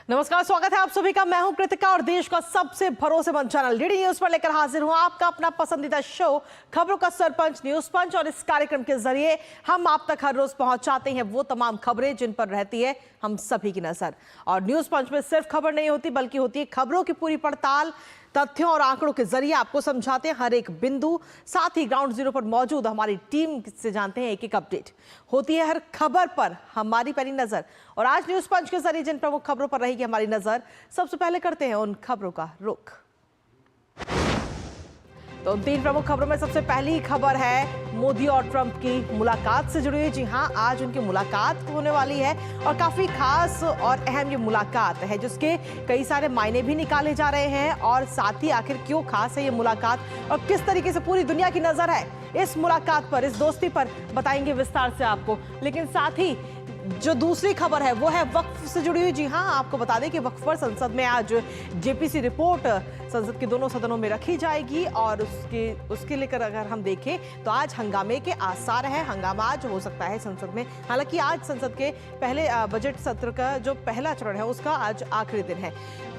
नमस्कार, स्वागत है आप सभी का। मैं हूं कृतिका और देश का सबसे भरोसेमंद चैनल डीडी न्यूज पर लेकर हाजिर हूं आपका अपना पसंदीदा शो खबरों का सरपंच न्यूज पंच। और इस कार्यक्रम के जरिए हम आप तक हर रोज पहुंचाते हैं वो तमाम खबरें जिन पर रहती है हम सभी की नजर। और न्यूज पंच में सिर्फ खबर नहीं होती बल्कि होती है खबरों की पूरी पड़ताल, तथ्यों और आंकड़ों के जरिए आपको समझाते हैं हर एक बिंदु। साथ ही ग्राउंड जीरो पर मौजूद हमारी टीम से जानते हैं एक एक अपडेट। होती है हर खबर पर हमारी पैनी नजर। और आज न्यूज पंच के जरिए जिन प्रमुख खबरों पर रहेगी हमारी नजर, सबसे पहले करते हैं उन खबरों का रुख। तो उन तीन प्रमुख खबरों में सबसे पहली खबर है मोदी और ट्रंप की मुलाकात से जुड़ी हुई। जी हां, आज उनकी मुलाकात होने वाली है और काफी खास और अहम ये मुलाकात है जिसके कई सारे मायने भी निकाले जा रहे हैं। और साथ ही आखिर क्यों खास है ये मुलाकात और किस तरीके से पूरी दुनिया की नजर है इस मुलाकात पर, इस दोस्ती पर बताएंगे विस्तार से आपको। लेकिन साथ ही जो दूसरी खबर है वो है वक्फ से जुड़ी हुई। जी हां, आपको बता दें कि वक्फ पर संसद में आज जेपीसी रिपोर्ट संसद के दोनों सदनों में रखी जाएगी। और उसके लेकर अगर हम देखें तो आज हंगामे के आसार हैं। हंगामा आज हो सकता है संसद में। हालांकि आज संसद के पहले बजट सत्र का जो पहला चरण है उसका आज आखिरी दिन है,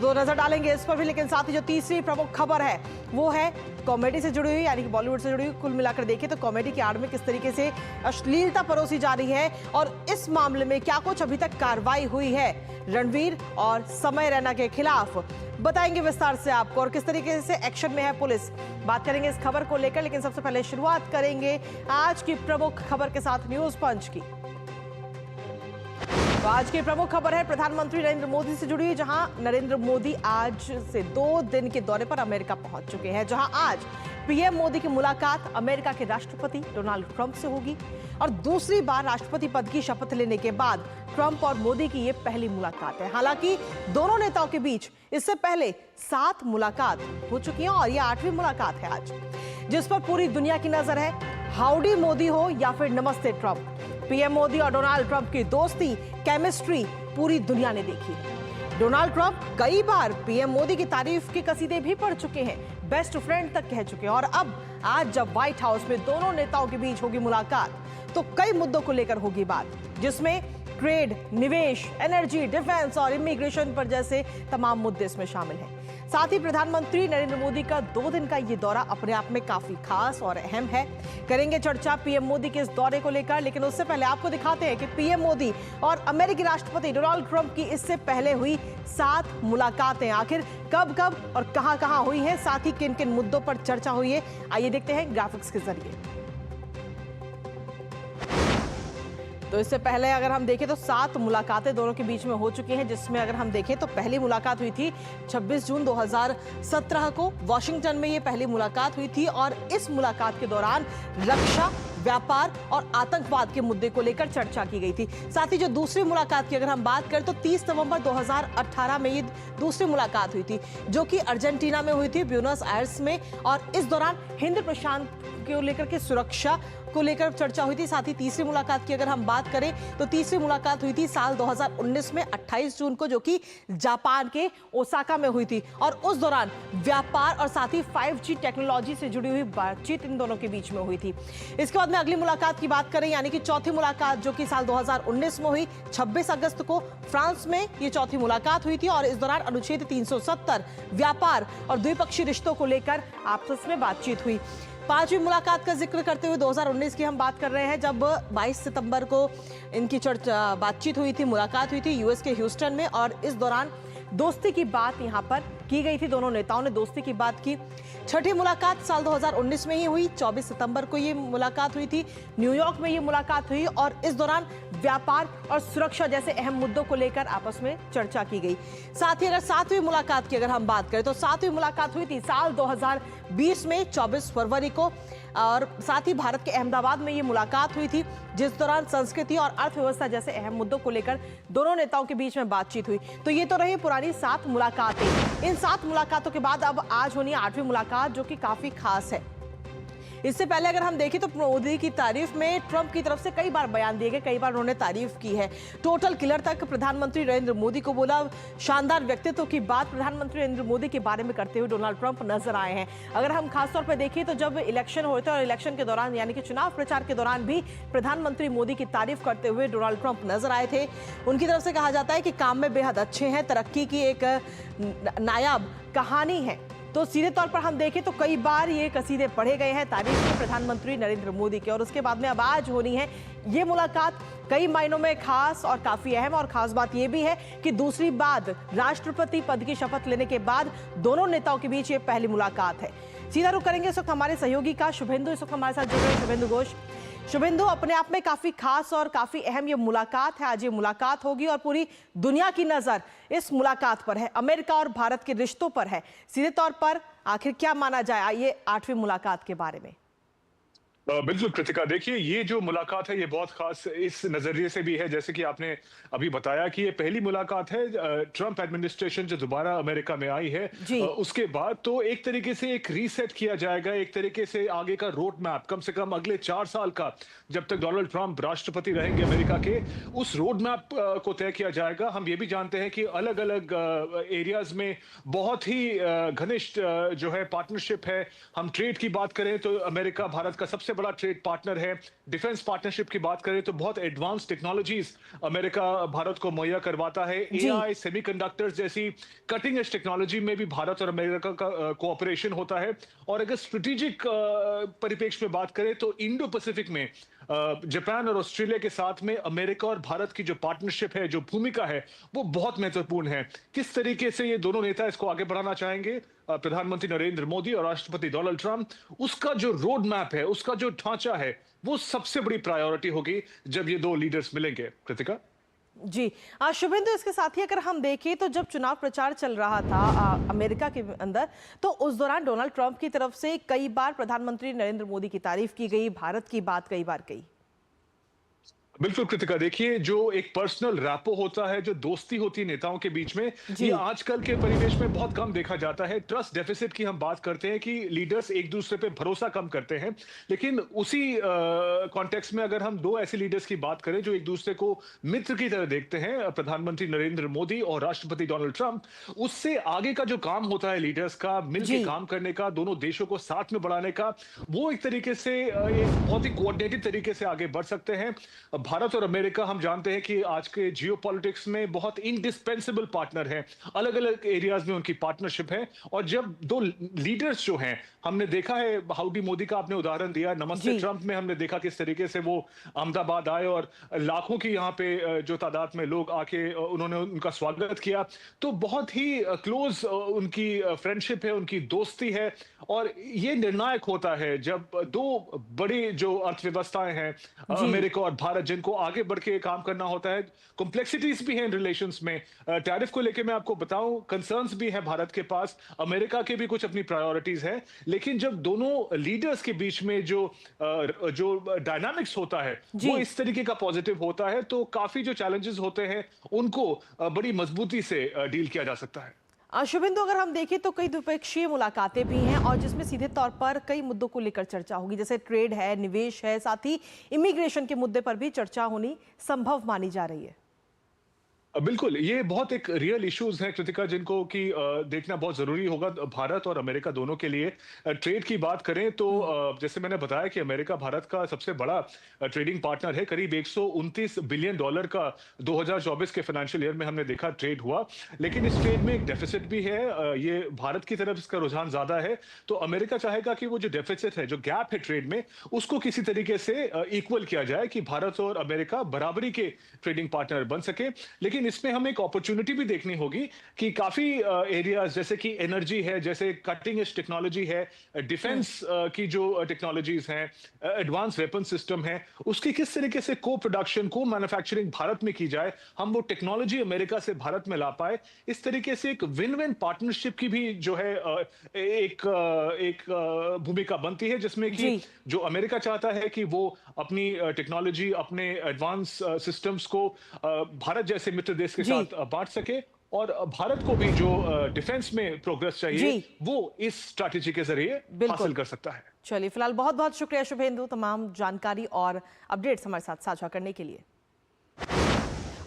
तो नजर डालेंगे इस पर भी। लेकिन साथ ही जो तीसरी प्रमुख खबर है वो है कॉमेडी से जुड़ी हुई, यानी कि बॉलीवुड से जुड़ी हुई। कुल मिलाकर देखें तो कॉमेडी की आड़ में किस तरीके से अश्लीलता परोसी जा रही है और इस मामले में क्या कुछ अभी तक कार्रवाई हुई है रणवीर और समय रैना के खिलाफ, बताएंगे विस्तार से आपको। और किस तरीके से एक्शन में है पुलिस, बात करेंगे इस खबर को लेकर। लेकिन सबसे पहले शुरुआत करेंगे आज की प्रमुख खबर के साथ न्यूज पंच की। तो आज की प्रमुख खबर है प्रधानमंत्री नरेंद्र मोदी से जुड़ी, जहां नरेंद्र मोदी आज से 2 दिन के दौरे पर अमेरिका पहुंच चुके हैं। जहां आज पीएम मोदी की मुलाकात अमेरिका के राष्ट्रपति डोनाल्ड ट्रंप से होगी और दूसरी बार राष्ट्रपति पद की शपथ लेने के बाद ट्रंप और मोदी की ये पहली मुलाकात है। हालांकि दोनों नेताओं के बीच इससे पहले 7 मुलाकात हो चुकी हैं और ये 8वीं मुलाकात है आज, जिस पर पूरी दुनिया की नजर है। हाउडी मोदी हो या फिर नमस्ते ट्रंप, पीएम मोदी और डोनाल्ड ट्रंप की दोस्ती, केमिस्ट्री पूरी दुनिया ने देखी है। डोनाल्ड ट्रंप कई बार पीएम मोदी की तारीफ के कसीदे भी पढ़ चुके हैं, बेस्ट फ्रेंड तक कह चुके हैं। और अब आज जब व्हाइट हाउस में दोनों नेताओं के बीच होगी मुलाकात तो कई मुद्दों को लेकर होगी बात, जिसमें ट्रेड, निवेश, एनर्जी, डिफेंस और इमिग्रेशन पर जैसे तमाम मुद्दे इसमें शामिल हैं। साथ ही प्रधानमंत्री नरेंद्र मोदी का 2 दिन का ये दौरा अपने आप में काफी खास और अहम है। करेंगे चर्चा पीएम मोदी के इस दौरे को लेकर। लेकिन उससे पहले आपको दिखाते हैं कि पीएम मोदी और अमेरिकी राष्ट्रपति डोनाल्ड ट्रंप की इससे पहले हुई 7 मुलाकातें आखिर कब कब और कहां हुई हैं, साथ ही किन किन मुद्दों पर चर्चा हुई है, आइए देखते हैं ग्राफिक्स के जरिए। तो इससे पहले अगर हम देखें तो 7 मुलाकातें दोनों के बीच में हो चुकी हैं, जिसमें अगर हम देखें तो पहली मुलाकात हुई थी 26 जून 2017 को वॉशिंगटन में। ये पहली मुलाकात हुई थी और इस मुलाकात के दौरान रक्षा, व्यापार और आतंकवाद के मुद्दे को लेकर चर्चा की गई थी। साथ ही जो दूसरी मुलाकात की अगर हम बात करें तो 30 नवंबर 2018 में ये दूसरी मुलाकात हुई थी, जो कि अर्जेंटीना में हुई थी, ब्यूनस आयर्स में। और इस दौरान हिंद प्रशांत को लेकर के सुरक्षा को लेकर चर्चा हुई थी। साथ ही तीसरी मुलाकात की अगर हम बात करें तो तीसरी मुलाकात हुई थी साल 2019 में 28 जून को, जो कि जापान के ओसाका में हुई थी। और उस दौरान व्यापार और साथ ही 5G टेक्नोलॉजी से जुड़ी हुई बातचीत इन दोनों के बीच में हुई थी। इसके बाद में अगली मुलाकात की बात करें, यानी कि चौथी मुलाकात जो कि साल 2019 में हुई, 26 अगस्त को फ्रांस में ये चौथी मुलाकात हुई थी। और इस दौरान अनुच्छेद 370 व्यापार और द्विपक्षीय रिश्तों को लेकर आपस में बातचीत हुई। 5वीं मुलाकात का जिक्र करते हुए 2019 की हम बात कर रहे हैं, जब 22 सितंबर को इनकी बातचीत हुई थी, मुलाकात हुई थी यूएस के ह्यूस्टन में। और इस दौरान दोस्ती की बात यहां पर की गई थी, दोनों नेताओं ने दोस्ती की बात की। छठी मुलाकात साल 2019 में ही हुई, 24 सितंबर को ये मुलाकात हुई थी, न्यूयॉर्क में ये मुलाकात हुई। और इस दौरान व्यापार और सुरक्षा जैसे अहम मुद्दों को लेकर आपस में चर्चा की गई। साथ ही अगर 7वीं मुलाकात की अगर हम बात करें तो 7वीं मुलाकात हुई थी साल 2020 में 24 फरवरी को। और साथ ही भारत के अहमदाबाद में ये मुलाकात हुई थी, जिस दौरान संस्कृति और अर्थव्यवस्था जैसे अहम मुद्दों को लेकर दोनों नेताओं के बीच में बातचीत हुई। तो ये तो रही पुरानी 7 मुलाकातें। इन 7 मुलाकातों के बाद अब आज होनी है 8वीं मुलाकात, जो कि काफी खास है। इससे पहले अगर हम देखें तो मोदी की तारीफ में ट्रंप की तरफ से कई बार बयान दिए गए, कई बार उन्होंने तारीफ की है। टोटल किलर तक प्रधानमंत्री नरेंद्र मोदी को बोला। शानदार व्यक्तित्व की बात प्रधानमंत्री नरेंद्र मोदी के बारे में करते हुए डोनाल्ड ट्रंप नजर आए हैं। अगर हम खासतौर पर देखें तो जब इलेक्शन होता है और इलेक्शन के दौरान यानी कि चुनाव प्रचार के दौरान भी प्रधानमंत्री मोदी की तारीफ करते हुए डोनाल्ड ट्रंप नजर आए थे। उनकी तरफ से कहा जाता है कि काम में बेहद अच्छे हैं, तरक्की की एक नायाब कहानी है। तो सीधे तौर पर हम देखें तो कई बार ये कसीदे पढ़े गए हैं तारीफ में प्रधानमंत्री नरेंद्र मोदी के, और उसके बाद में अब आज होनी है ये मुलाकात कई मायनों में खास और काफी अहम। और खास बात यह भी है कि दूसरी बात राष्ट्रपति पद की शपथ लेने के बाद दोनों नेताओं के बीच ये पहली मुलाकात है। सीधा रुख करेंगे इस वक्त हमारे सहयोगी का शुभेंदु इस वक्त हमारे साथ जुड़ रहे हैं। शुभेंदु घोष, शुभेंदु, अपने आप में काफी खास और काफी अहम ये मुलाकात है। आज ये मुलाकात होगी और पूरी दुनिया की नजर इस मुलाकात पर है, अमेरिका और भारत के रिश्तों पर है। सीधे तौर पर आखिर क्या माना जाए आइए 8वीं मुलाकात के बारे में? बिल्कुल कृतिका, देखिए ये जो मुलाकात है ये बहुत खास इस नजरिए से भी है, जैसे कि आपने अभी बताया कि ये पहली मुलाकात है ट्रंप एडमिनिस्ट्रेशन जो दोबारा अमेरिका में आई है उसके बाद। तो एक तरीके से एक रीसेट किया जाएगा, एक तरीके से आगे का रोड मैप, कम से कम अगले 4 साल का, जब तक डोनाल्ड ट्रंप राष्ट्रपति रहेंगे अमेरिका के, उस रोड मैप को तय किया जाएगा। हम ये भी जानते हैं कि अलग अलग एरियाज में बहुत ही घनिष्ठ जो है पार्टनरशिप है। हम ट्रेड की बात करें तो अमेरिका भारत का सबसे बड़ा ट्रेड पार्टनर है। डिफेंस पार्टनरशिप की बात करें तो बहुत एडवांस टेक्नोलॉजीज अमेरिका भारत को मुहैया करवाता है। एआई, सेमीकंडक्टर्स जैसी कटिंग एज टेक्नोलॉजी में भी भारत और अमेरिका का कोऑपरेशन होता है। और अगर स्ट्रेटेजिक परिप्रेक्ष्य में बात करें तो इंडो पैसिफिक में जापान और ऑस्ट्रेलिया के साथ में अमेरिका और भारत की जो पार्टनरशिप है, जो भूमिका है, वो बहुत महत्वपूर्ण है। किस तरीके से ये दोनों नेता इसको आगे बढ़ाना चाहेंगे, प्रधानमंत्री नरेंद्र मोदी और राष्ट्रपति डोनाल्ड ट्रंप, उसका जो रोड मैप है, उसका जो ढांचा है, वो सबसे बड़ी प्रायोरिटी होगी जब ये दो लीडर्स मिलेंगे। कृतिका जी, शुभेंदु, इसके साथ ही अगर हम देखें तो जब चुनाव प्रचार चल रहा था अमेरिका के अंदर, तो उस दौरान डोनाल्ड ट्रंप की तरफ से कई बार प्रधानमंत्री नरेंद्र मोदी की तारीफ की गई, भारत की बात कई बार कही। बिल्कुल कृतिका, देखिए जो एक पर्सनल रैपो होता है, जो दोस्ती होती है नेताओं के बीच में, ये आजकल के परिवेश में बहुत कम देखा जाता है। ट्रस्ट डेफिसिट की हम बात करते हैं कि लीडर्स एक दूसरे पे भरोसा कम करते हैं, लेकिन उसी कॉन्टेक्स्ट में अगर हम दो ऐसे लीडर्स की बात करें जो एक दूसरे को मित्र की तरह देखते हैं, प्रधानमंत्री नरेंद्र मोदी और राष्ट्रपति डोनाल्ड ट्रंप, उससे आगे का जो काम होता है लीडर्स का, मिलकर काम करने का, दोनों देशों को साथ में बढ़ाने का, वो एक तरीके से एक बहुत ही कोऑर्डिनेटेड तरीके से आगे बढ़ सकते हैं। भारत और अमेरिका हम जानते हैं कि आज के जियोपॉलिटिक्स में बहुत इंडिस्पेंसिबल पार्टनर हैं, अलग अलग एरियाज में उनकी पार्टनरशिप है। और जब दो लीडर्स जो हैं, हमने देखा है, हाउडी मोदी का आपने उदाहरण दिया, नमस्ते ट्रंप में हमने देखा किस तरीके से वो अहमदाबाद आए और लाखों की यहाँ पे जो तादाद में लोग आके उन्होंने उनका स्वागत किया। तो बहुत ही क्लोज उनकी फ्रेंडशिप है, उनकी दोस्ती है। और ये निर्णायक होता है जब दो बड़ी जो अर्थव्यवस्थाएं हैं, अमेरिका और भारत, जिनको आगे बढ़ के काम करना होता है। कॉम्प्लेक्सिटीज भी हैं इन रिलेशंस में। टैरिफ को लेके मैं आपको बताऊं, कंसर्न्स भी हैं भारत के पास, अमेरिका के भी कुछ अपनी प्रायोरिटीज हैं। लेकिन जब दोनों लीडर्स के बीच में जो डायनामिक्स होता है वो इस तरीके का पॉजिटिव होता है, तो काफी जो चैलेंजेस होते हैं उनको बड़ी मजबूती से डील किया जा सकता है। शुभेंदु, अगर हम देखें तो कई द्विपक्षीय मुलाकातें भी हैं और जिसमें सीधे तौर पर कई मुद्दों को लेकर चर्चा होगी, जैसे ट्रेड है, निवेश है, साथ ही इमिग्रेशन के मुद्दे पर भी चर्चा होनी संभव मानी जा रही है। बिल्कुल, ये बहुत एक रियल इश्यूज हैं कृतिका, जिनको कि देखना बहुत जरूरी होगा भारत और अमेरिका दोनों के लिए। ट्रेड की बात करें तो जैसे मैंने बताया कि अमेरिका भारत का सबसे बड़ा ट्रेडिंग पार्टनर है। करीब 129 बिलियन डॉलर का 2024 के फाइनेंशियल ईयर में हमने देखा ट्रेड हुआ, लेकिन इस ट्रेड में एक डेफिसिट भी है। ये भारत की तरफ इसका रुझान ज्यादा है, तो अमेरिका चाहेगा कि वो जो डेफिसिट है, जो गैप है ट्रेड में, उसको किसी तरीके से इक्वल किया जाए कि भारत और अमेरिका बराबरी के ट्रेडिंग पार्टनर बन सके। लेकिन इसमें हमें एक अपॉर्चुनिटी भी देखनी होगी कि काफी एरियाज जैसे कि एनर्जी है, जैसे कटिंग एज टेक्नोलॉजी है, डिफेंस की जो टेक्नोलॉजीज हैं, एडवांस वेपन सिस्टम है, उसकी किस तरीके से को प्रोडक्शन, को मैन्युफैक्चरिंग भारत में की जाए, हम वो टेक्नोलॉजी अमेरिका से भारत में ला पाए। इस तरीके से एक विन विन पार्टनरशिप की भी जो है एक भूमिका बनती है, जिसमें कि जो अमेरिका चाहता है कि वो अपनी टेक्नोलॉजी, अपने एडवांस सिस्टम्स को भारत जैसे मित्र देश के साथ बांट सके, और भारत को भी जो डिफेंस में प्रोग्रेस चाहिए वो इस स्ट्रैटेजी के जरिए हासिल कर सकता है। चलिए, फिलहाल बहुत बहुत शुक्रिया शुभेंदु, तमाम जानकारी और अपडेट्स हमारे साथ साझा करने के लिए।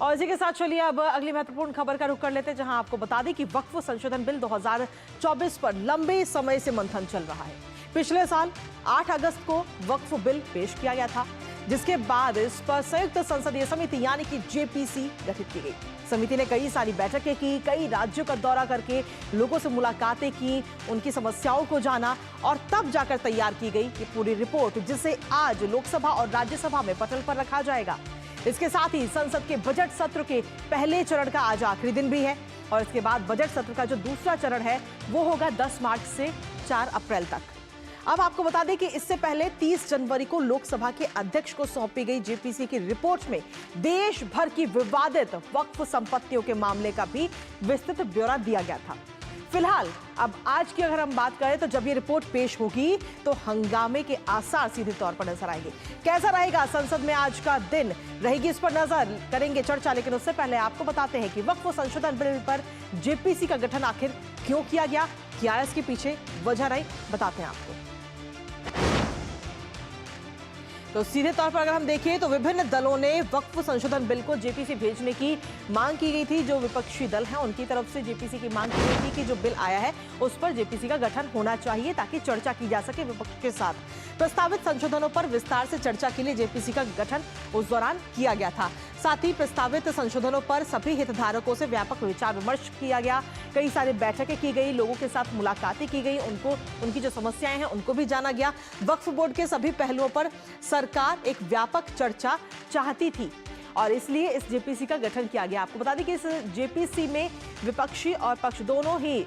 और इसी के साथ चलिए अब अगली महत्वपूर्ण खबर का रुख कर लेते हैं, जहां आपको बता दें कि वक्फ संशोधन बिल 2024 पर लंबे समय से मंथन चल रहा है। पिछले साल 8 अगस्त को वक्फ बिल पेश किया गया था, जिसके बाद इस पर संयुक्त संसदीय समिति यानी कि जेपीसी गठित की गई। समिति ने कई सारी बैठकें की, कई राज्यों का दौरा करके लोगों से मुलाकातें की, उनकी समस्याओं को जाना और तब जाकर तैयार की गई ये पूरी रिपोर्ट, जिसे आज लोकसभा और राज्यसभा में पटल पर रखा जाएगा। इसके साथ ही संसद के बजट सत्र के पहले चरण का आज आखिरी दिन भी है और इसके बाद बजट सत्र का जो दूसरा चरण है वो होगा 10 मार्च से 4 अप्रैल तक। अब आपको बता दें कि इससे पहले 30 जनवरी को लोकसभा के अध्यक्ष को सौंपी गई जेपीसी की रिपोर्ट में देश भर की विवादित वक्फ संपत्तियों के मामले का भी विस्तृत ब्यौरा दिया गया था। फिलहाल अब आज की अगर हम बात करें तो जब ये रिपोर्ट पेश होगी तो हंगामे के आसार सीधे तौर पर नजर आएंगे। कैसा रहेगा संसद में आज का दिन, रहेगी इस पर नजर करेंगे चर्चा, लेकिन उससे पहले आपको बताते हैं कि वक्फ संशोधन बिल पर जेपीसी का गठन आखिर क्यों किया गया, क्या इसके पीछे वजह रही, बताते हैं आपको। तो सीधे तौर पर अगर हम देखें तो विभिन्न दलों ने वक्फ संशोधन बिल को जेपीसी भेजने की मांग की गई थी। जो विपक्षी दल हैं उनकी तरफ से जेपीसी की मांग की गई थी कि जो बिल आया है उस पर जेपीसी का गठन होना चाहिए ताकि चर्चा की जा सके विपक्ष के साथ। प्रस्तावित संशोधनों पर विस्तार से चर्चा के लिए जेपीसी का गठन उस दौरान किया गया था। साथ ही प्रस्तावित संशोधनों पर सभी हितधारकों से व्यापक विचार विमर्श किया गया, कई सारी बैठकें की गई, लोगों के साथ मुलाकातें की गई, उनकी जो समस्याएं हैं उनको भी जाना गया। वक्फ बोर्ड के सभी पहलुओं पर सरकार एक व्यापक चर्चा चाहती थी और इसलिए इस जेपीसी का गठन किया गया। आपको बता दें कि इस जेपीसी में विपक्षी और पक्ष दोनों ही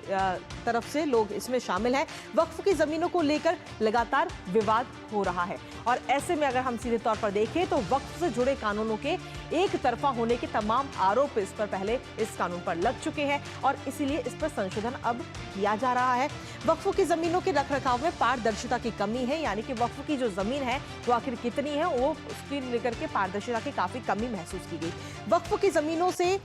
तरफ से लोग इसमें शामिल हैं। वक्फ की जमीनों को लेकर लगातार विवाद हो रहा है और ऐसे में अगर हम सीधे तौर पर देखें तो वक्फ से जुड़े कानूनों के एक तरफा होने के तमाम आरोप इस पर पहले इस कानून पर लग चुके हैं और इसीलिए इस पर संशोधन अब किया जा रहा है। वक्फ की जमीनों के रखरखाव में पारदर्शिता की कमी है, यानी कि वक्फ की जो जमीन है वो आखिर कितनी है वो उसकी लेकर के पारदर्शिता की काफी कमी महसूस की गई। वक्फ की जमीनों से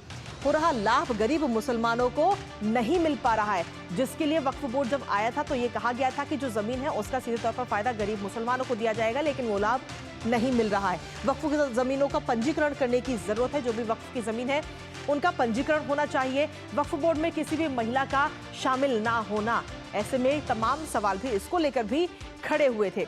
हो रहा लाभ गरीब मुसलमानों को नहीं मिल पा रहा है, जिसके लिए वक्फ बोर्ड जब आया था तो ये कहा गया था कि जो जमीन है उसका सीधे तौर पर फायदा गरीब मुसलमानों को दिया जाएगा, लेकिन वो लाभ नहीं मिल रहा है। वक्फ की जमीनों का पंजीकरण करने की जरूरत है, जो भी वक्फ की जमीन है उनका पंजीकरण होना चाहिए। वक्फ बोर्ड में किसी भी महिला का शामिल ना होना, ऐसे में तमाम सवाल भी इसको लेकर भी खड़े हुए थे।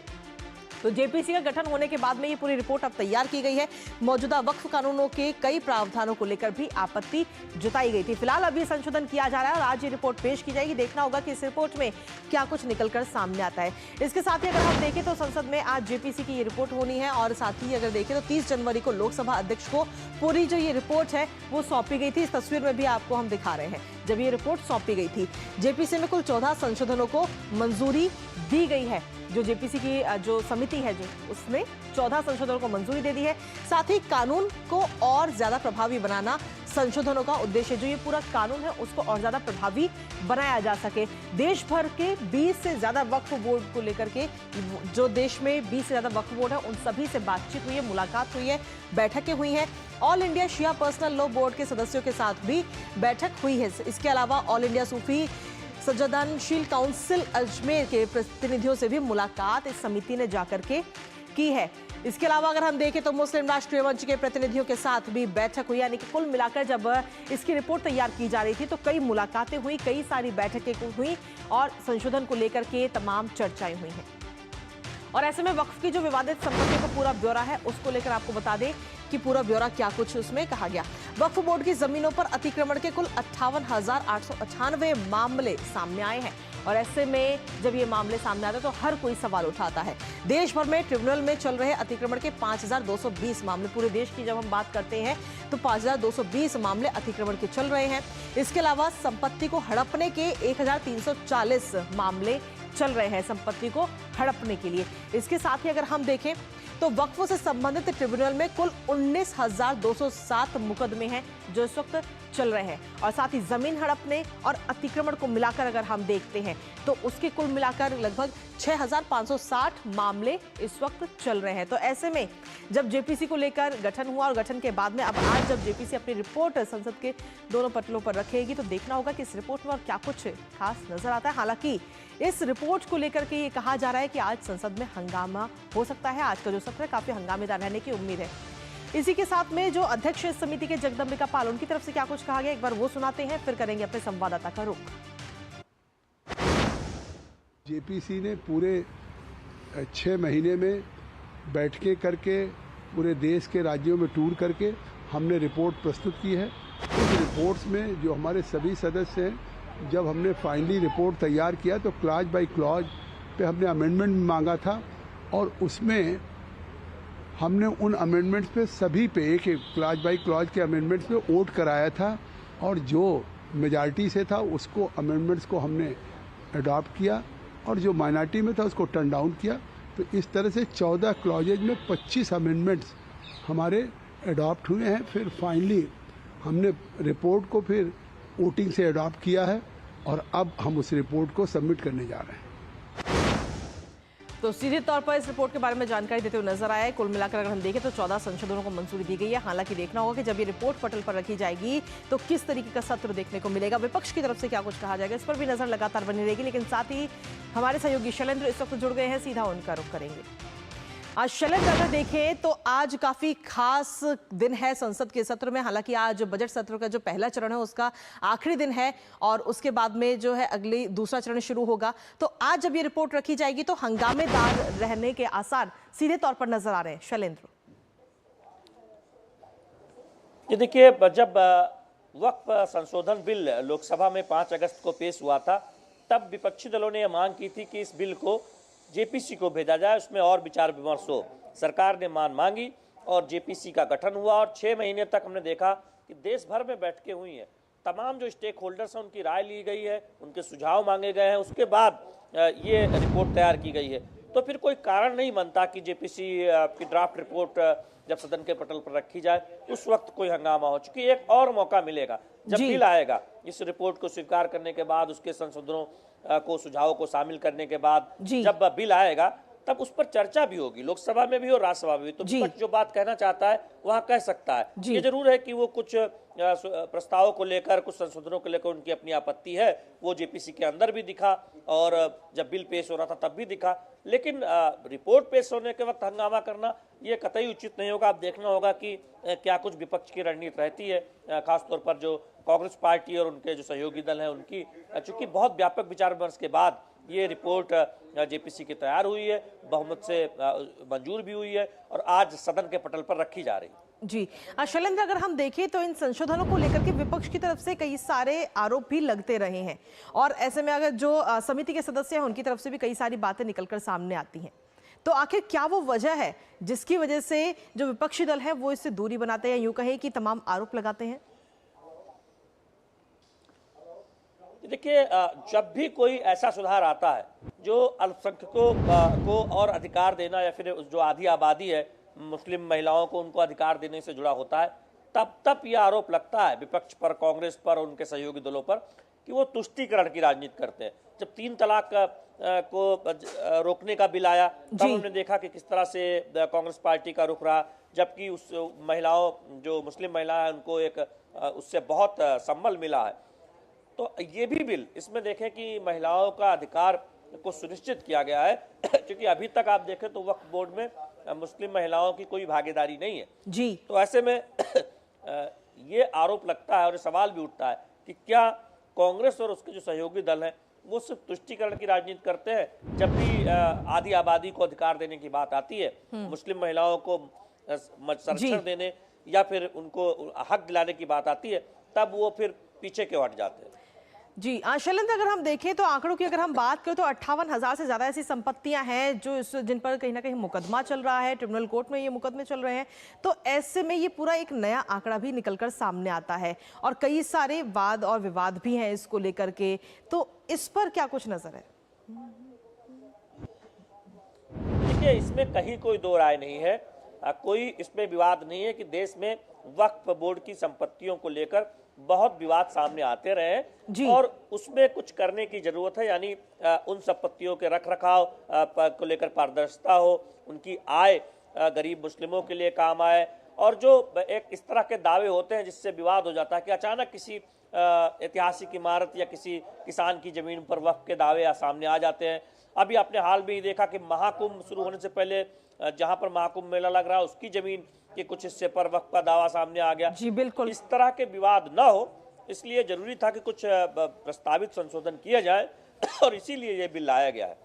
तो जेपीसी का गठन होने के बाद में ये पूरी रिपोर्ट अब तैयार की गई है। मौजूदा वक्फ कानूनों के कई प्रावधानों को लेकर भी आपत्ति जताई गई थी। फिलहाल अभी संशोधन किया जा रहा है और आज ये रिपोर्ट पेश की जाएगी। देखना होगा कि इस रिपोर्ट में क्या कुछ निकलकर सामने आता है। इसके साथ ही अगर हम देखें तो संसद में आज जेपीसी की ये रिपोर्ट होनी है और साथ ही अगर देखें तो 30 जनवरी को लोकसभा अध्यक्ष को पूरी जो ये रिपोर्ट है वो सौंपी गई थी। इस तस्वीर में भी आपको हम दिखा रहे हैं जब ये रिपोर्ट सौंपी गई थी। जेपीसी में कुल 14 संशोधनों को मंजूरी दी गई है। जो जेपीसी की जो समिति है जो उसने 14 संशोधनों को मंजूरी दे दी है। साथ ही कानून को और ज्यादा प्रभावी बनाना संशोधनों का उद्देश्य, जो ये पूरा कानून है उसको और ज्यादा प्रभावी बनाया जा सके। देश भर के 20 से ज्यादा वक्फ बोर्ड को लेकर के, जो देश में 20 से ज्यादा वक्फ बोर्ड है उन सभी से बातचीत हुई है, मुलाकात हुई है, बैठकें हुई हैं। ऑल इंडिया शिया पर्सनल लॉ बोर्ड के सदस्यों के साथ भी बैठक हुई है। इसके अलावा ऑल इंडिया सूफी संवेदनशील काउंसिल अजमेर के प्रतिनिधियों से भी मुलाकात इस समिति ने जाकर के की है। इसके अलावा अगर हम देखें तो मुस्लिम राष्ट्रीय मंच के प्रतिनिधियों के साथ भी बैठक हुई, यानी कि कुल मिलाकर जब इसकी रिपोर्ट तैयार की जा रही थी तो कई मुलाकातें हुई, कई सारी बैठकें हुई और संशोधन को लेकर के तमाम चर्चाएं हुई हैं। और ऐसे में वक्फ की जो विवादित संपत्तियों का पूरा ब्यौरा है उसको लेकर आपको बता दें कि पूरा ब्यौरा क्या कुछ उसमें कहा गया। वक्फ बोर्ड की जमीनों पर अतिक्रमण के कुल 58,898 मामले सामने आए हैं और ऐसे में जब ये मामले सामने आते हैं तो हर कोई सवाल उठाता है। देश भर में ट्रिब्यूनल में चल रहे अतिक्रमण के 5,220 मामले, पूरे देश की जब हम बात करते हैं तो 5,220 मामले अतिक्रमण के चल रहे हैं। इसके अलावा संपत्ति को हड़पने के 1,340 मामले चल रहे हैं संपत्ति को हड़पने के लिए। इसके साथ ही अगर हम देखें तो वक्फ से संबंधित ट्रिब्यूनल में कुल 19,207 मुकदमे हैं जो इस वक्त चल रहे हैं। और साथ ही जमीन हड़पने और अतिक्रमण को मिलाकर अगर हम देखते हैं तो उसके कुल मिलाकर लगभग 6,560 मामले इस वक्त चल रहे हैं। तो ऐसे में जब जेपीसी को लेकर गठन हुआ और गठन के बाद में अब आज जब जेपीसी अपनी रिपोर्ट संसद के दोनों पटलों पर रखेगी तो देखना होगा कि इस रिपोर्ट में और क्या कुछ खास नजर आता है। हालांकि इस रिपोर्ट को लेकर के ये कहा जा रहा है कि आज संसद में हंगामा हो सकता है। आज का जो सत्र है काफी हंगामेदार रहने की उम्मीद है। इसी के साथ में जो अध्यक्ष समिति के जगदम्बिका पाल, उनकी तरफ से क्या कुछ कहा गया, एक बार वो सुनाते हैं, फिर करेंगे अपने संवाददाता का रुख। जेपीसी ने पूरे 6 महीने में बैठकें करके पूरे देश के राज्यों में टूर करके हमने रिपोर्ट प्रस्तुत की है। उस रिपोर्ट्स में जो हमारे सभी सदस्य हैं, जब हमने फाइनली रिपोर्ट तैयार किया तो क्लॉज बाय क्लॉज पे हमने अमेंडमेंट मांगा था और उसमें हमने उन अमेंडमेंट्स पे सभी पे एक क्लॉज बाय क्लॉज के अमेंडमेंट्स पे वोट कराया था और जो मेजॉरिटी से था उसको अमेंडमेंट्स को हमने अडॉप्ट किया और जो माइनॉरिटी में था उसको टर्न डाउन किया। तो इस तरह से 14 क्लॉजेज में 25 अमेंडमेंट्स हमारे अडॉप्ट हुए हैं। फिर फाइनली हमने रिपोर्ट को फिर वोटिंग से अडॉप्ट किया है और अब हम उस रिपोर्ट को सबमिट करने जा रहे हैं। तो सीधे तौर पर इस रिपोर्ट के बारे में जानकारी देते हुए नजर आया है। कुल मिलाकर अगर हम देखें तो 14 संशोधनों को मंजूरी दी गई है। हालांकि देखना होगा कि जब ये रिपोर्ट पटल पर रखी जाएगी तो किस तरीके का सत्र देखने को मिलेगा, विपक्ष की तरफ से क्या कुछ कहा जाएगा, इस पर भी नजर लगातार बनी रहेगी। लेकिन साथ ही हमारे सहयोगी शैलेंद्र इस वक्त जुड़ गए हैं, सीधा उनका रुख करेंगे। आज शैलेंद्र अगर देखें तो आज काफी खास दिन है संसद के सत्र में। हालांकि आज बजट सत्र का जो पहला चरण है उसका आखिरी दिन है और उसके बाद में जो है अगली दूसरा चरण शुरू होगा। तो आज जब ये रिपोर्ट रखी जाएगी तो हंगामेदार रहने के आसार सीधे तौर पर नजर आ रहे हैं। शैलेंद्र, ये देखिए, जब वक्फ संशोधन बिल लोकसभा में 5 अगस्त को पेश हुआ था तब विपक्षी दलों ने यह मांग की थी कि इस बिल को जेपीसी को भेजा जाए, उसमें और विचार विमर्श हो। सरकार ने मांगी और जेपीसी का गठन हुआ और 6 महीने तक हमने देखा कि देश भर में बैठकें हुई हैं, तमाम जो स्टेक होल्डर्स हैं उनकी राय ली गई है, उनके सुझाव मांगे गए हैं, उसके बाद ये रिपोर्ट तैयार की गई है। तो फिर कोई कारण नहीं बनता कि जेपीसी की ड्राफ्ट रिपोर्ट जब सदन के पटल पर रखी जाए उस वक्त कोई हंगामा हो। चूंकि एक और मौका मिलेगा जब बिल आएगा, इस रिपोर्ट को स्वीकार करने के बाद, उसके संशोधनों को, सुझावों को शामिल करने के बाद जब बिल आएगा तब उस पर चर्चा भी होगी, लोकसभा में भी और राज्यसभा में भी। तो विपक्ष जो बात कहना चाहता है वहां कह सकता है। ये जरूर है कि वो कुछ प्रस्तावों को लेकर, कुछ संशोधनों को लेकर उनकी अपनी आपत्ति है, वो जेपीसी के अंदर भी दिखा और जब बिल पेश हो रहा था तब भी दिखा। लेकिन रिपोर्ट पेश होने के वक्त हंगामा करना ये कतई उचित नहीं होगा। अब देखना होगा कि क्या कुछ विपक्ष की रणनीति रहती है, खासतौर पर जो कांग्रेस पार्टी और उनके जो सहयोगी दल हैं उनकी। चूंकि बहुत व्यापक विचार विमर्श के बाद ये रिपोर्ट जेपीसी की तैयार हुई है, बहुमत से मंजूर भी हुई है और आज सदन के पटल पर रखी जा रही है। जी शैलेंद्र, अगर हम देखें तो इन संशोधनों को लेकर के विपक्ष की तरफ से कई सारे आरोप भी लगते रहे हैं और ऐसे में अगर जो समिति के सदस्य हैं उनकी तरफ से भी कई सारी बातें निकलकर सामने आती हैं। तो आखिर क्या वो वजह है जिसकी वजह से जो विपक्षी दल है वो इससे दूरी बनाते हैं, यूं कहें कि तमाम आरोप लगाते हैं? देखिए, जब भी कोई ऐसा सुधार आता है जो अल्पसंख्यकों को और अधिकार देना या फिर जो आधी आबादी है, मुस्लिम महिलाओं को उनको अधिकार देने से जुड़ा होता है, तब यह आरोप लगता है विपक्ष पर, कांग्रेस पर और उनके सहयोगी दलों पर कि वो तुष्टीकरण की राजनीति करते हैं। जब 3 तलाक को रोकने का बिल आया तब हमने देखा कि किस तरह से कांग्रेस पार्टी का रुख रहा, जबकि उस महिलाओं, जो मुस्लिम महिलाएं हैं, उनको एक उससे बहुत सम्बल मिला है। तो ये भी बिल, इसमें देखें कि महिलाओं का अधिकार को सुनिश्चित किया गया है क्योंकि अभी तक आप देखें तो वक्फ बोर्ड में मुस्लिम महिलाओं की कोई भागीदारी नहीं है जी। तो ऐसे में ये आरोप लगता है और सवाल भी उठता है कि क्या कांग्रेस और उसके जो सहयोगी दल हैं वो सिर्फ तुष्टीकरण की राजनीति करते हैं। जब भी आधी आबादी को अधिकार देने की बात आती है, मुस्लिम महिलाओं को संरक्षण देने या फिर उनको हक दिलाने की बात आती है, तब वो फिर पीछे क्यों हट जाते हैं। जी शैलेंद्र, अगर हम देखें तो आंकड़ों की अगर हम बात करें तो 58,000 से ज्यादा ऐसी संपत्तियां हैं जो जिन पर कहीं ना कहीं मुकदमा चल रहा है, ट्रिब्यूनल कोर्ट में ये मुकदमे चल रहे हैं। तो ऐसे में ये पूरा एक नया आंकड़ा भी निकलकर सामने आता है और कई सारे वाद और विवाद भी हैं इसको लेकर के। तो इस पर क्या कुछ नजर है? देखिए, इसमें कहीं कोई दो राय नहीं है, कोई इसमें विवाद नहीं है कि देश में वक्फ बोर्ड की संपत्तियों को लेकर बहुत विवाद सामने आते रहे हैं और उसमें कुछ करने की जरूरत है, यानी उन संपत्तियों के रख रखाव को लेकर पारदर्शिता हो, उनकी आय गरीब मुस्लिमों के लिए काम आए। और जो एक इस तरह के दावे होते हैं जिससे विवाद हो जाता है कि अचानक किसी ऐतिहासिक इमारत या किसी किसान की जमीन पर वक्फ के दावे सामने आ जाते हैं। अभी आपने हाल में ही देखा कि महाकुंभ शुरू होने से पहले जहां पर महाकुंभ मेला लग रहा है उसकी जमीन के कुछ हिस्से पर वक्फ का दावा सामने आ गया। जी बिल्कुल, इस तरह के विवाद न हो इसलिए जरूरी था कि कुछ प्रस्तावित संशोधन किया जाए और इसीलिए ये बिल लाया गया है।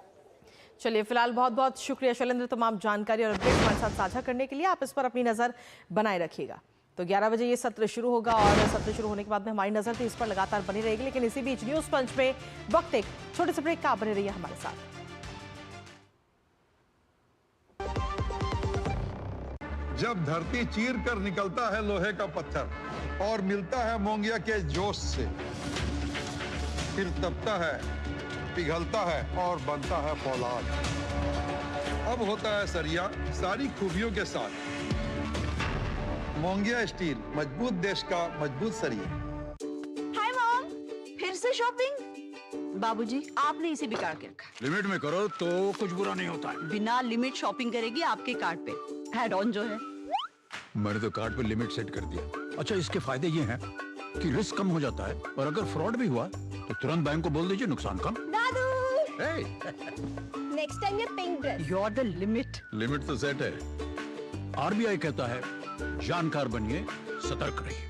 चलिए, फिलहाल बहुत बहुत शुक्रिया शैलेंद्र, तमाम जानकारी और अपडेट हमारे साथ साझा करने के लिए। आप इस पर अपनी नजर बनाए रखिएगा। तो 11 बजे ये सत्र शुरू होगा और सत्र शुरू होने के बाद में हमारी नजर थी इस पर लगातार बनी रहेगी। लेकिन इसी बीच न्यूज पंच में वक्त एक छोटे से ब्रेक का, बने रहिए हमारे साथ। जब धरती चीर कर निकलता है लोहे का पत्थर और मिलता है मोंगिया के जोश से, फिर तपता है, पिघलता है और बनता है फौलाद। अब होता है सरिया सारी खूबियों के साथ। मोंगिया स्टील, मजबूत देश का मजबूत सरिया। हाय मॉम, फिर से शॉपिंग? बाबूजी, आपने इसे बिगाड़ के रखा। लिमिट में करो तो कुछ बुरा नहीं होता है। बिना लिमिट शॉपिंग करेगी आपके कार्ड पे ऐड ऑन जो है। मैंने तो कार्ड पे लिमिट सेट कर दिया। अच्छा, इसके फायदे ये हैं कि रिस्क कम हो जाता है और अगर फ्रॉड भी हुआ तो तुरंत बैंक को बोल दीजिए, नुकसान कम। दादू, नेक्स्ट टाइम ये pink dress. You are the limit. Limit तो सेट है। आरबीआई कहता है जानकार बनिए, सतर्क रहिए।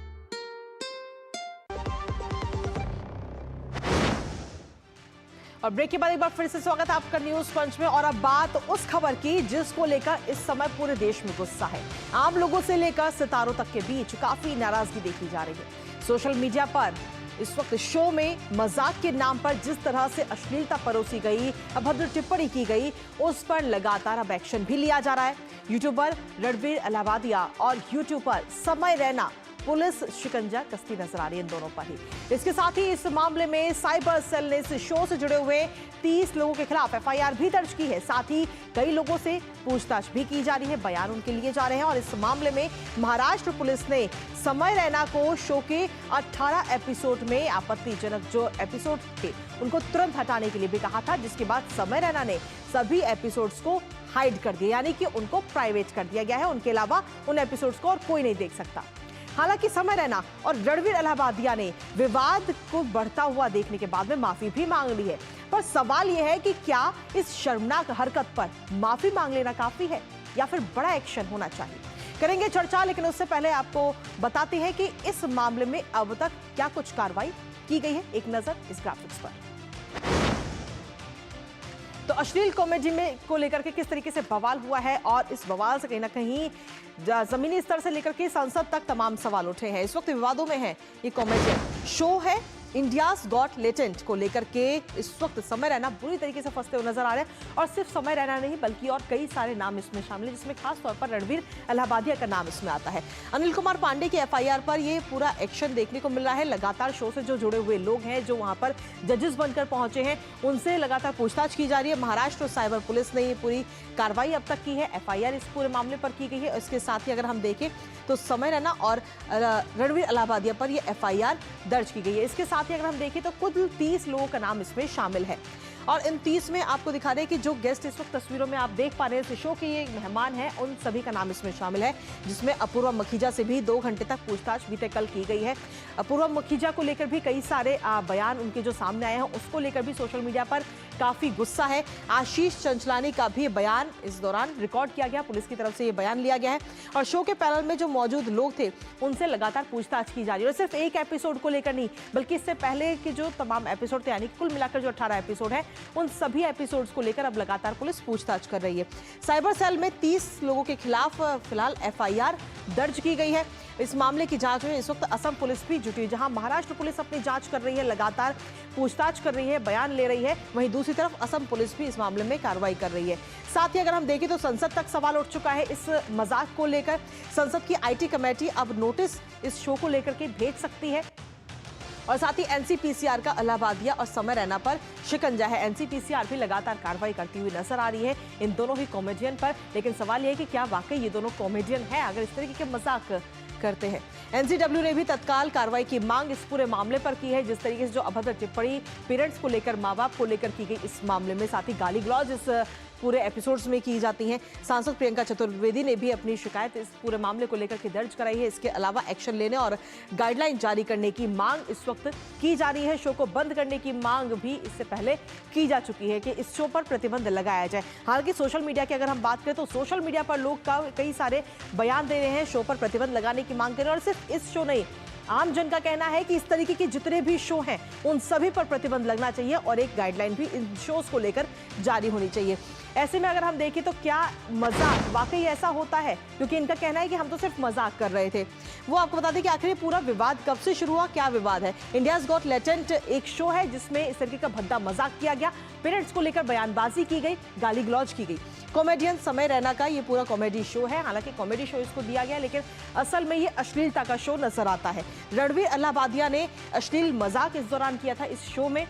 और ब्रेक के बाद एक बार फिर से स्वागत है आपका न्यूज पंच में। और अब बात उस खबर की जिसको लेकर इस समय पूरे देश में गुस्सा है। आम लोगों से लेकर सितारों तक के बीच काफी नाराजगी देखी जा रही है। सोशल मीडिया पर इस वक्त शो में मजाक के नाम पर जिस तरह से अश्लीलता परोसी गई, अभद्र टिप्पणी की गई, उस पर लगातार अब एक्शन भी लिया जा रहा है। यूट्यूबर रणवीर अलाहाबादिया और यूट्यूबर समय रैना पुलिस शिकंजा कसती नजर आ रही है इन दोनों पर ही। इसके साथ ही इस मामले में साइबर सेल ने इस शो से जुड़े हुए 30 लोगों के खिलाफ एफआईआर भी दर्ज की है। साथ ही कई लोगों से पूछताछ भी की जा रही है, बयान उनके लिए जा रहे हैं। और इस मामले में महाराष्ट्र पुलिस ने समय रैना को शो के 18 एपिसोड में आपत्तिजनक जो एपिसोड थे उनको तुरंत हटाने के लिए भी कहा था, जिसके बाद समय रैना ने सभी एपिसोड्स को हाइड कर दिया, यानी कि उनको प्राइवेट कर दिया गया है। उनके अलावा उन एपिसोड्स को और कोई नहीं देख सकता। हालांकि समय रैना और रणवीर अलाहाबादिया ने विवाद को बढ़ता हुआ देखने के बाद में माफी भी मांग ली है। पर सवाल यह है कि क्या इस शर्मनाक हरकत पर माफी मांग लेना काफी है या फिर बड़ा एक्शन होना चाहिए? करेंगे चर्चा, लेकिन उससे पहले आपको बताते हैं कि इस मामले में अब तक क्या कुछ कार्रवाई की गई है। एक नजर इस ग्राफिक्स पर। तो अश्लील कॉमेडी में को लेकर के किस तरीके से बवाल हुआ है और इस बवाल से कहीं ना कहीं जमीनी स्तर से लेकर के संसद तक तमाम सवाल उठे हैं। इस वक्त विवादों में है ये कॉमेडियन। शो है इंडियाज गॉट लेटेंट को लेकर के इस वक्त समय रैना बुरी तरीके से फंसते हुए नजर आ रहे हैं। और सिर्फ समय रैना नहीं बल्कि और कई सारे नाम इसमें शामिल है, जिसमें खास तौर पर रणवीर अलाहाबादिया का नाम इसमें आता है। अनिल कुमार पांडे की एफआईआर पर ये पूरा एक्शन देखने को मिल रहा है। लगातार शो से जो जुड़े हुए लोग हैं, जो वहां पर जजेस बनकर पहुंचे हैं, उनसे लगातार पूछताछ की जा रही है। महाराष्ट्र साइबर पुलिस ने ये पूरी कार्रवाई अब तक की है, एफआईआर इस पूरे मामले पर की गई है। इसके साथ ही अगर हम देखें तो समय रैना और रणवीर अलाहाबादिया पर ये एफआईआर दर्ज की गई है। इसके साथ ही अगर हम देखें तो कुल 30 लोगों का नाम इसमें शामिल है। और इन 30 में आपको दिखा रहे हैं कि जो गेस्ट इस वक्त तस्वीरों में आप देख पा रहे हैं, इस शो के ये मेहमान हैं, उन सभी का नाम इसमें शामिल है, जिसमें अपूर्वा मखीजा से भी 2 घंटे तक पूछताछ बीते कल की गई है। अपूर्वा मखीजा को लेकर भी कई सारे बयान उनके जो सामने आए हैं, उसको लेकर भी सोशल मीडिया पर काफी गुस्सा है। आशीष चंचलानी का भी बयान इस दौरान रिकॉर्ड किया गया, पुलिस की तरफ से ये बयान लिया गया है। और शो के पैनल में जो मौजूद लोग थे उनसे लगातार पूछताछ की जा रही है। और सिर्फ एक एपिसोड को लेकर नहीं, बल्कि इससे पहले के जो तमाम एपिसोड थे, यानी कुल मिलाकर जो 18 एपिसोड है, उन सभी एपिसोड्स को लेकर अब लगातार पुलिस पूछताछ कर रही है। साइबर सेल में 30 लोगों के खिलाफ फिलहाल एफआईआर दर्ज की गई है। इस मामले की जांच में इस वक्त असम पुलिस भी जुटी है। जहां महाराष्ट्र पुलिस अपनी जांच कर रही है, लगातार पूछताछ कर रही है, बयान ले रही है, वहीं दूसरी तरफ असम पुलिस भी इस मामले में कार्रवाई कर रही है। साथ ही अगर हम देखें तो संसद तक सवाल उठ चुका है इस मजाक को लेकर। संसद की आईटी कमेटी अब नोटिस इस शो को लेकर के भेज सकती है। और साथ ही एनसीपीसीआर का इलाहाबादिया और समय रैना पर शिकंजा है। एनसीपीसीआर भी लगातार कार्रवाई करती हुई नजर आ रही है इन दोनों ही कॉमेडियन पर, लेकिन सवाल यह है कि क्या वाकई ये दोनों कॉमेडियन है अगर इस तरीके के मजाक करते हैं। एनसीडब्ल्यू ने भी तत्काल कार्रवाई की मांग इस पूरे मामले पर की है। जिस तरीके से जो अभद्र टिप्पणी पेरेंट्स को लेकर, माँ बाप को लेकर की गई इस मामले में, साथ ही गाली गलौज इस पूरे एपिसोड्स में की जाती हैं। सांसद प्रियंका चतुर्वेदी ने भी अपनी शिकायत इस पूरे मामले को लेकर के दर्ज कराई है। इसके अलावा एक्शन लेने और गाइडलाइन जारी करने की मांग इस वक्त की जा रही है। शो को बंद करने की मांग भी इससे पहले की जा चुकी है कि इस शो पर प्रतिबंध लगाया जाए। हालांकि सोशल मीडिया की अगर हम बात करें तो सोशल मीडिया पर लोग कई सारे बयान दे रहे हैं, शो पर प्रतिबंध लगाने की मांग कर रहे हैं। और सिर्फ इस शो नहीं, आम जन का कहना है कि इस तरीके के जितने भी शो हैं उन सभी पर प्रतिबंध लगना चाहिए और एक गाइडलाइन भी इन शोज को लेकर जारी होनी चाहिए। ऐसे में अगर हम देखें तो क्या मजाक वाकई ऐसा होता है, क्योंकि इनका कहना है कि हम तो सिर्फ मजाक कर रहे थे। वो आपको बता दें कि आखिर ये पूरा विवाद कब से शुरू हुआ, क्या विवाद है। इंडियाज गॉट टैलेंट एक शो है जिसमें इस तरीके का भद्दा मजाक किया गया, पेरेंट्स को लेकर बयानबाजी की गई, गाली गलौज की गई। कॉमेडियन समय रैना का ये पूरा कॉमेडी शो है। हालांकि कॉमेडी शो इसको दिया गया, लेकिन असल में ये अश्लीलता का शो नजर आता है। रणवीर इलाहाबादिया ने अश्लील मजाक इस दौरान किया था इस शो में,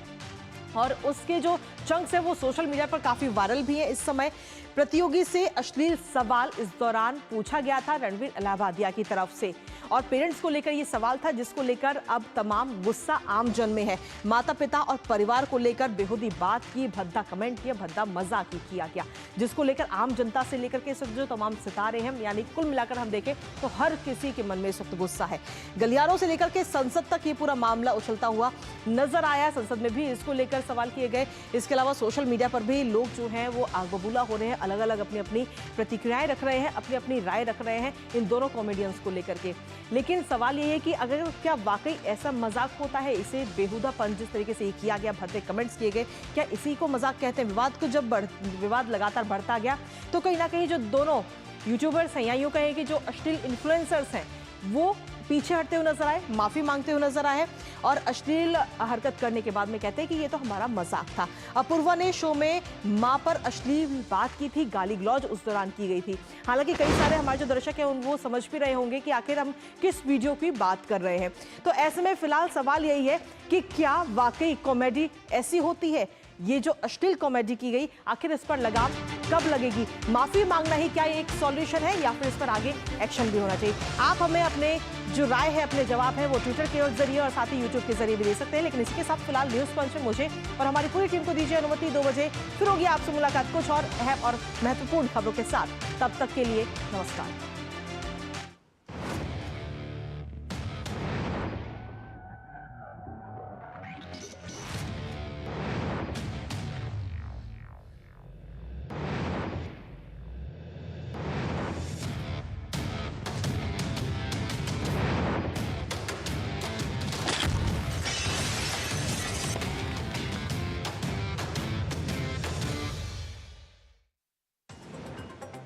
और उसके जो चंक्स है वो सोशल मीडिया पर काफी वायरल भी है। इस समय प्रतियोगी से अश्लील सवाल इस दौरान पूछा गया था रणवीर इलाहाबादिया की तरफ से, और पेरेंट्स को लेकर ये सवाल था जिसको लेकर अब तमाम गुस्सा आम जन में है। माता पिता और परिवार को लेकर बेहुदी बात की, भद्दा कमेंट किया, भद्दा मजाक ही किया गया, जिसको लेकर आम जनता से लेकर के इस वक्त जो तमाम सितारे हैं, यानी कुल मिलाकर हम देखें तो हर किसी के मन में इस वक्त गुस्सा है। गलियारों से लेकर के संसद तक ये पूरा मामला उछलता हुआ नजर आया। संसद में भी इसको लेकर सवाल किए गए। इसके अलावा सोशल मीडिया पर भी लोग जो हैं वो आग बबूला हो रहे हैं, अलग अलग अपनी अपनी प्रतिक्रियाएं रख रहे हैं, अपनी अपनी राय रख रहे हैं इन दोनों कॉमेडियंस को लेकर के। लेकिन सवाल ये है कि अगर क्या वाकई ऐसा मजाक होता है, इसे बेहुदापन जिस तरीके से किया गया, भद्दे कमेंट्स किए गए, क्या इसी को मजाक कहते हैं। विवाद को जब विवाद लगातार बढ़ता गया तो कहीं ना कहीं जो दोनों यूट्यूबर्स हैं या यूं कहें कि जो अश्लील इन्फ्लुएंसर्स हैं वो पीछे हटते हुए नजर आए, माफी मांगते हुए नजर आए और अश्लील हरकत करने के बाद में कहते हैं कि ये तो हमारा मजाक था। अपूर्वा ने शो में मां पर अश्लील बात की थी, गाली गलौज उस दौरान की गई थी। हालांकि कई सारे हमारे जो दर्शक हैं वो समझ भी रहे होंगे कि आखिर हम किस वीडियो की बात कर रहे हैं। तो ऐसे में फिलहाल सवाल यही है कि क्या वाकई कॉमेडी ऐसी होती है, ये जो अश्लील कॉमेडी की गई, आखिर इस पर लगाम कब लगेगी। माफी मांगना ही क्या एक सॉल्यूशन है या फिर इस पर आगे एक्शन भी होना चाहिए। आप हमें अपने जो राय है, अपने जवाब है वो ट्विटर के जरिए और साथ ही यूट्यूब के जरिए भी दे सकते हैं। लेकिन इसके साथ फिलहाल न्यूज पंच में मुझे और हमारी पूरी टीम को दीजिए अनुमति। 2 बजे फिर होगी आपसे मुलाकात कुछ और अहम और महत्वपूर्ण खबरों के साथ। तब तक के लिए नमस्कार।